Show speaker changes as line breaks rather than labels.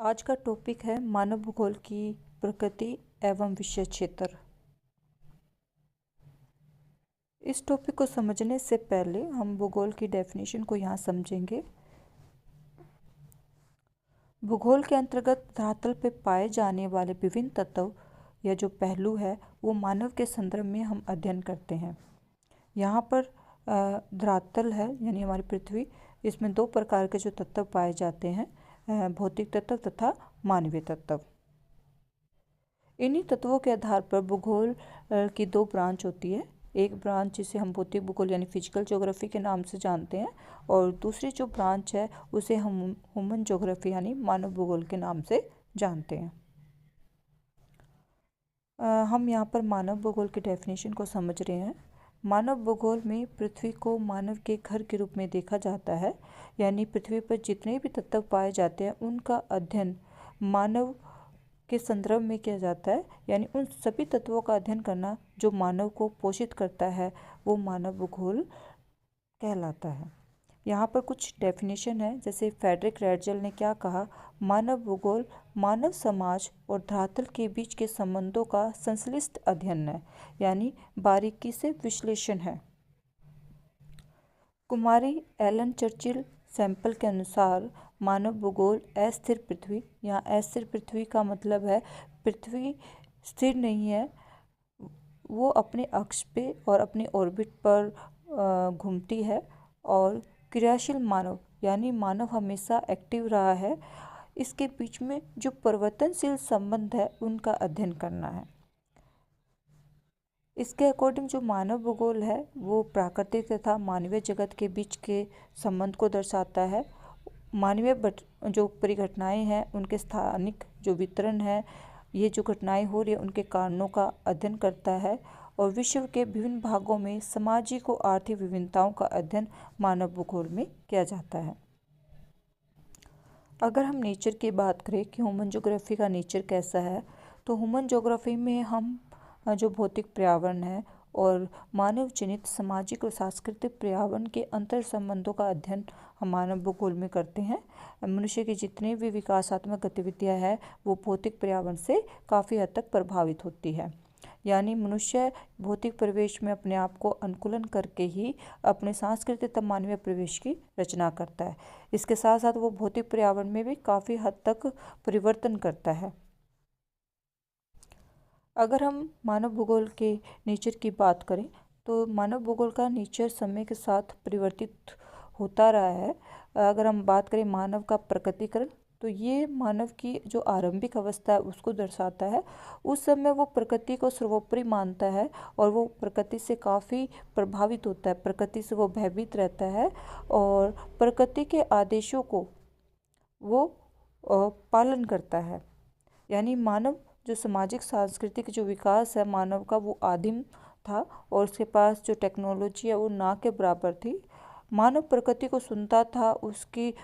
आज का टॉपिक है मानव भूगोल की प्रकृति एवं विषय क्षेत्र। इस टॉपिक को समझने से पहले हम भूगोल की डेफिनेशन को यहाँ समझेंगे। भूगोल के अंतर्गत धरातल पर पाए जाने वाले विभिन्न तत्व या जो पहलू है वो मानव के संदर्भ में हम अध्ययन करते हैं। यहाँ पर धरातल है यानी हमारी पृथ्वी, इसमें दो प्रकार के जो तत्व पाए जाते हैं, भौतिक तत्व तथा मानवीय तत्व। इन्हीं तत्वों के आधार पर भूगोल की दो ब्रांच होती है। एक ब्रांच जिसे हम भौतिक भूगोल यानी फिजिकल ज्योग्राफी के नाम से जानते हैं और दूसरी जो ब्रांच है उसे हम ह्यूमन ज्योग्राफी यानी मानव भूगोल के नाम से जानते हैं। हम यहाँ पर मानव भूगोल की डेफिनेशन को समझ रहे हैं। मानव भूगोल में पृथ्वी को मानव के घर के रूप में देखा जाता है, यानी पृथ्वी पर जितने भी तत्व पाए जाते हैं उनका अध्ययन मानव के संदर्भ में किया जाता है, यानी उन सभी तत्वों का अध्ययन करना जो मानव को पोषित करता है वो मानव भूगोल कहलाता है। यहाँ पर कुछ डेफिनेशन है, जैसे फ्रेडरिक रेडजल ने क्या कहा, मानव भूगोल मानव समाज और धरातल के बीच के संबंधों का संश्लिष्ट अध्ययन है, यानी बारीकी से विश्लेषण है। कुमारी एलन चर्चिल सैंपल के अनुसार मानव भूगोल अस्थिर पृथ्वी, यहाँ अस्थिर पृथ्वी का मतलब है पृथ्वी स्थिर नहीं है, वो अपने अक्ष पे और अपने ऑर्बिट पर घूमती है, और क्रियाशील मानव यानी मानव हमेशा एक्टिव रहा है, इसके बीच में जो परिवर्तनशील संबंध है उनका अध्ययन करना है। इसके अकॉर्डिंग जो मानव भूगोल है वो प्राकृतिक तथा मानवीय जगत के बीच के संबंध को दर्शाता है। मानवीय जो परिघटनाएं हैं उनके स्थानिक जो वितरण है, ये जो घटनाएं हो रही है उनके कारणों का अध्ययन करता है, और विश्व के विभिन्न भागों में सामाजिक और आर्थिक विभिन्नताओं का अध्ययन मानव भूगोल में किया जाता है। अगर हम नेचर की बात करें कि ह्यूमन ज्योग्राफी का नेचर कैसा है, तो ह्यूमन ज्योग्राफी में हम जो भौतिक पर्यावरण है और मानव जनित सामाजिक और सांस्कृतिक पर्यावरण के अंतर संबंधों का अध्ययन हम मानव भूगोल में करते हैं। मनुष्य की जितनी भी विकासात्मक गतिविधियां हैं वो भौतिक पर्यावरण से काफ़ी हद तक प्रभावित होती है, यानी मनुष्य भौतिक परिवेश में अपने आप को अनुकूलन करके ही अपने सांस्कृतिक तथा मानवीय परिवेश की रचना करता है। इसके साथ साथ वो भौतिक पर्यावरण में भी काफ़ी हद तक परिवर्तन करता है। अगर हम मानव भूगोल के नेचर की बात करें तो मानव भूगोल का नेचर समय के साथ परिवर्तित होता रहा है। अगर हम बात करें मानव का प्रकटीकरण, तो ये मानव की जो आरंभिक अवस्था है उसको दर्शाता है। उस समय वो प्रकृति को सर्वोपरि मानता है और वो प्रकृति से काफ़ी प्रभावित होता है, प्रकृति से वो भयभीत रहता है और प्रकृति के आदेशों को वो पालन करता है। यानी मानव जो सामाजिक सांस्कृतिक जो विकास है मानव का वो आदिम था और उसके पास जो टेक्नोलॉजी है वो ना के बराबर थी। मानव प्रकृति को सुनता था, उसकी